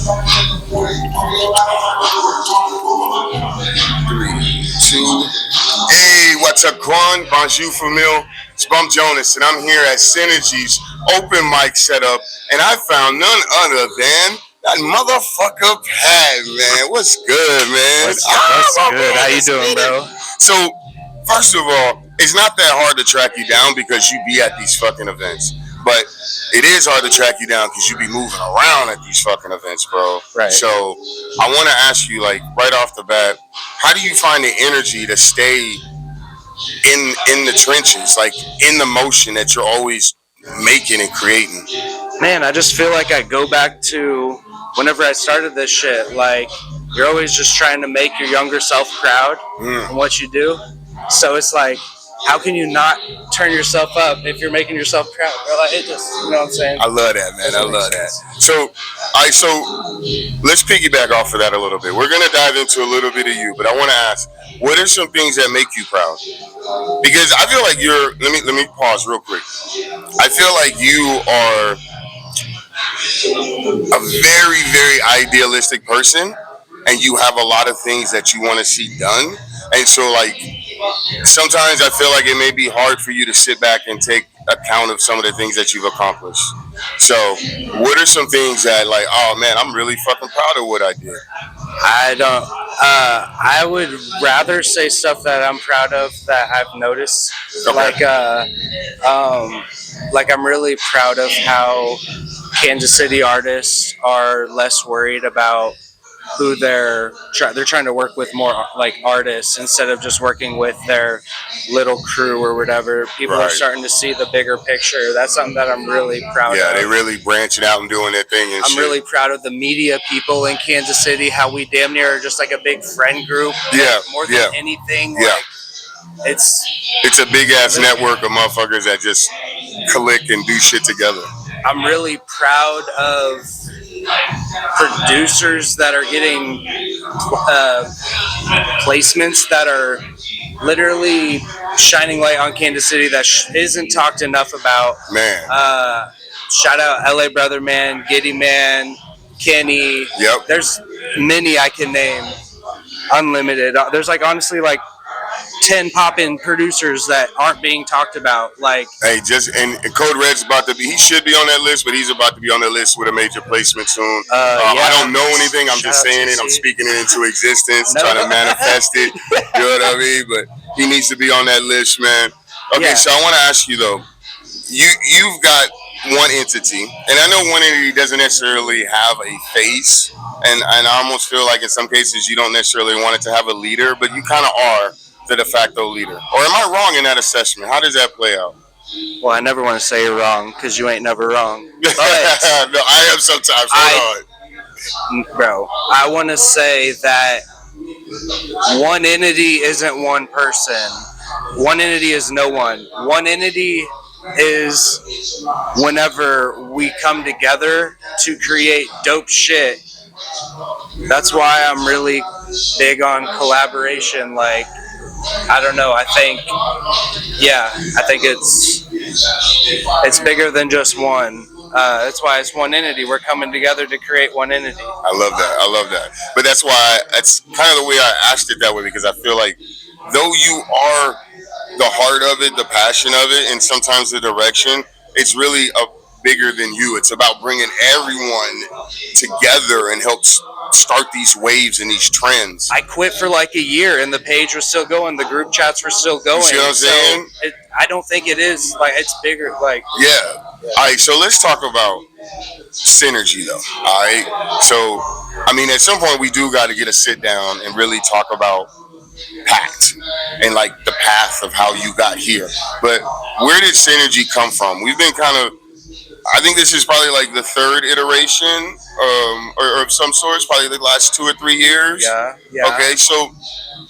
Three, two. Hey, what's up, Quan? Bonjour, famille. It's Bum Jonas, and I'm here at Synergy's open mic setup, and I found none other than that motherfucker Pat, man. What's good, man? What's good? How you doing, bro? So, first of all, it's not that hard to track you down because you be at these fucking events. But it is hard to track you down because you be moving around at these fucking events, bro. Right. So I want to ask you, like, right off the bat, how do you find the energy to stay in the trenches, like in the motion that you're always making and creating? Man, I just feel like I go back to whenever I started this shit. Like, you're always just trying to make your younger self proud in what you do. So it's like, how can you not turn yourself up if you're making yourself proud? Or like, it just, you know what I'm saying? I love that, man. I love that. So, let's piggyback off of that a little bit. We're gonna dive into a little bit of you, but I want to ask, what are some things that make you proud? Because I feel like you're. Let me pause real quick. I feel like you are a very, very idealistic person, and you have a lot of things that you want to see done. And so, like, sometimes I feel like it may be hard for you to sit back and take account of some of the things that you've accomplished. So, what are some things that, like, oh man, I'm really fucking proud of what I did? I don't. I would rather say stuff that I'm proud of that I've noticed. Okay. Like I'm really proud of how Kansas City artists are less worried about who they're trying to work with, more like artists instead of just working with their little crew or whatever. People are starting to see the bigger picture. That's something that I'm really proud of. Yeah, they really branching out and doing their thing and I'm really proud of the media people in Kansas City, how we damn near are just like a big friend group. Yeah. More than anything. Yeah. Like, it's a big ass network of motherfuckers that just click and do shit together. I'm really proud of producers that are getting placements that are literally shining light on Kansas City that isn't talked enough about. Man. Shout out LA Brother Man, Giddy Man, Kenny. Yep. There's many I can name. Unlimited. There's like honestly like 10 poppin' producers that aren't being talked about. Like, hey, and Code Red's about to be. He should be on that list, but he's about to be on the list with a major placement soon. I don't know anything. I'm just saying it. I'm speaking it into existence, trying to manifest it. You know what I mean? But he needs to be on that list, man. Okay, so I want to ask you though. You've got 1Entity, and I know 1Entity doesn't necessarily have a face, and I almost feel like in some cases you don't necessarily want it to have a leader, but you kind of are the de facto leader. Or am I wrong in that assessment? How does that play out? Well, I never want to say you're wrong because you ain't never wrong. But no, I am sometimes. Hold on. Bro, I want to say that 1Entity isn't one person. 1Entity is no one. 1Entity is whenever we come together to create dope shit. That's why I'm really big on collaboration. Like, I don't know. I think it's bigger than just one. That's why it's 1Entity. We're coming together to create 1Entity. I love that. But that's why that's kind of the way I asked it that way, because I feel like though you are the heart of it, the passion of it, and sometimes the direction, it's really bigger than you. It's about bringing everyone together and help start these waves and these trends. I quit for like a year and the page was still going, the group chats were still going. You see what I'm saying? I don't think it is like it's bigger. Like yeah. All right, so let's talk about synergy though. All right, so I mean, at some point we do got to get a sit down and really talk about Pat and like the path of how you got here. But where did synergy come from? We've been kind of, I think this is probably like the third iteration or of some sorts, probably the last 2 or 3 years. Yeah. Okay, so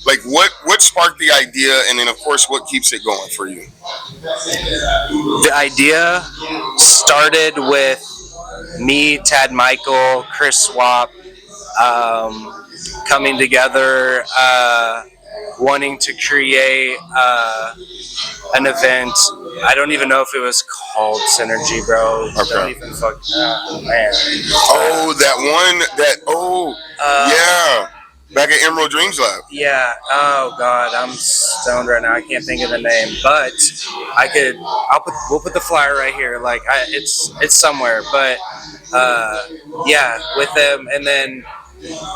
like what sparked the idea, and then of course what keeps it going for you? The idea started with me, Tad Michael, Chris Swap, coming together, wanting to create an event I don't even know if it was called Synergy, bro. Okay. Don't even fuck. Man. Oh, that one. That yeah. Back at Emerald Dreams Lab. Yeah. Oh God, I'm stoned right now. I can't think of the name, but we'll put the flyer right here. Like it's somewhere, but yeah, with them, and then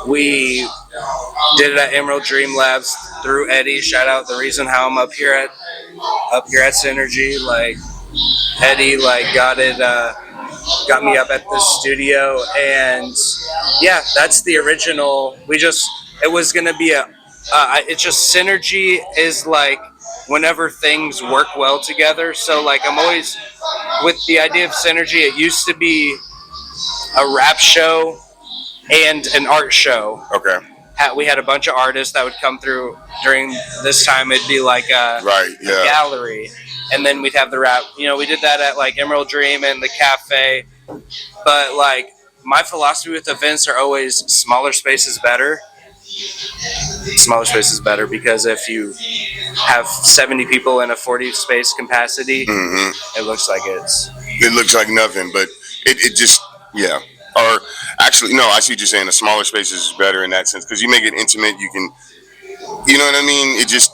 we did it at Emerald Dream Labs through Eddie. Shout out the reason how I'm up here at Synergy. Like Eddie, like got me up at the studio, and yeah, that's the original. It was gonna be it's just Synergy is like whenever things work well together. So like I'm always with the idea of Synergy. It used to be a rap show and an art show. Okay. We had a bunch of artists that would come through during this time. It'd be like a gallery, and then we'd have the rap. We did that at like Emerald Dream and the cafe. But like my philosophy with events are always smaller space is better. Smaller space is better because if you have 70 people in a 40 space capacity, it looks like nothing. But it just Or actually, no, I see what you're saying. The smaller spaces is better in that sense because you make it intimate. You can, you know what I mean? It just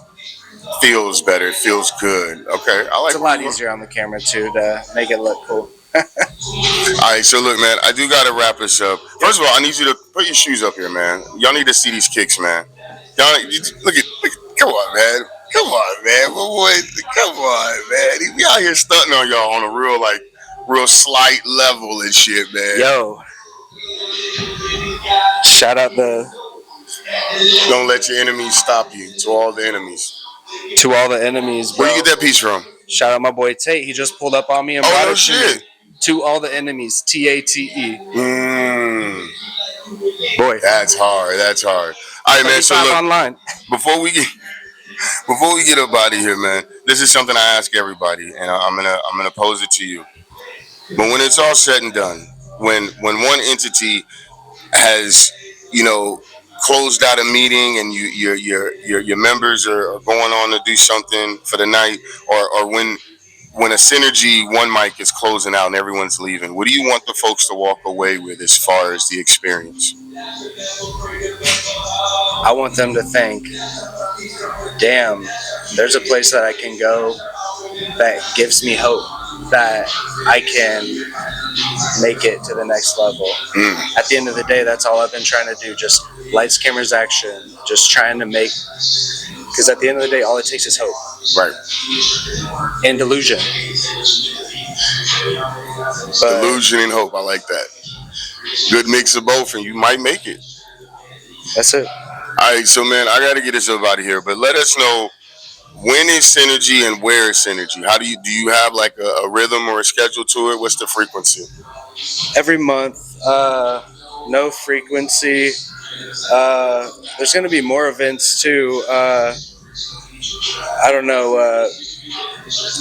feels better. It feels good. Okay, I like. It's a lot easier on the camera too to make it look cool. All right, so look, man, I do gotta wrap this up. First of all, I need you to put your shoes up here, man. Y'all need to see these kicks, man. Look at, come on, man. Come on, man. Come on, man. We out here stunting on y'all on a real slight level and shit, man. Yo. Shout out Don't let your enemies stop you. To all the enemies. To all the enemies, bro. Where you get that piece from? Shout out my boy Tate. He just pulled up on me and brought it to me. To all the enemies. TATE. Boy. That's hard. All right, man. So look, online. Before we get up out of here, man, this is something I ask everybody, and I'm gonna pose it to you. But when it's all said and done, when 1Entity has closed out a meeting and your members are going on to do something for the night, or when a Synergy one mic is closing out and everyone's leaving, what do you want the folks to walk away with as far as the experience? I want them to think, damn, there's a place that I can go that gives me hope that I can make it to the next level. At the end of the day, that's all I've been trying to do. Just lights, cameras, action. Just trying to make, because at the end of the day, all it takes is hope. Right. And delusion. Delusion and hope. I like that. Good mix of both, and you might make it. That's it. All right, so man, I got to get this up out of here, but let us know when is Synergy and where is Synergy. How do you have like a rhythm or a schedule to it? What's the frequency? Every month, no frequency. There's going to be more events too. I don't know.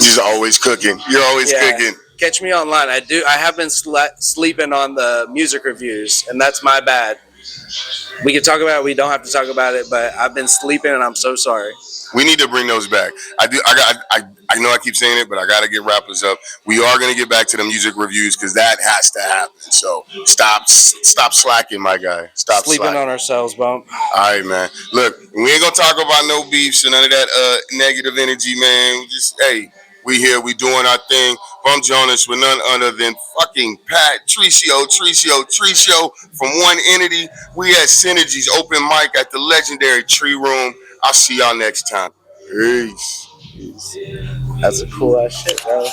You're always cooking. You're always cooking. Catch me online. I have been sleeping on the music reviews, and that's my bad. We can talk about it. We don't have to talk about it, but I've been sleeping, and I'm so sorry. We need to bring those back. I know I keep saying it, but I got to get rappers up. We are going to get back to the music reviews because that has to happen. So stop slacking, my guy. Stop sleeping slacking on ourselves, bump. All right, man. Look, we ain't going to talk about no beefs and none of that negative energy, man. We here, we doing our thing. Bump Jonas with none other than fucking Pat Tricio from 1Entity. We at Synergy's open mic at the legendary Tree Room. I'll see y'all next time. Peace. That's a cool ass shit, bro.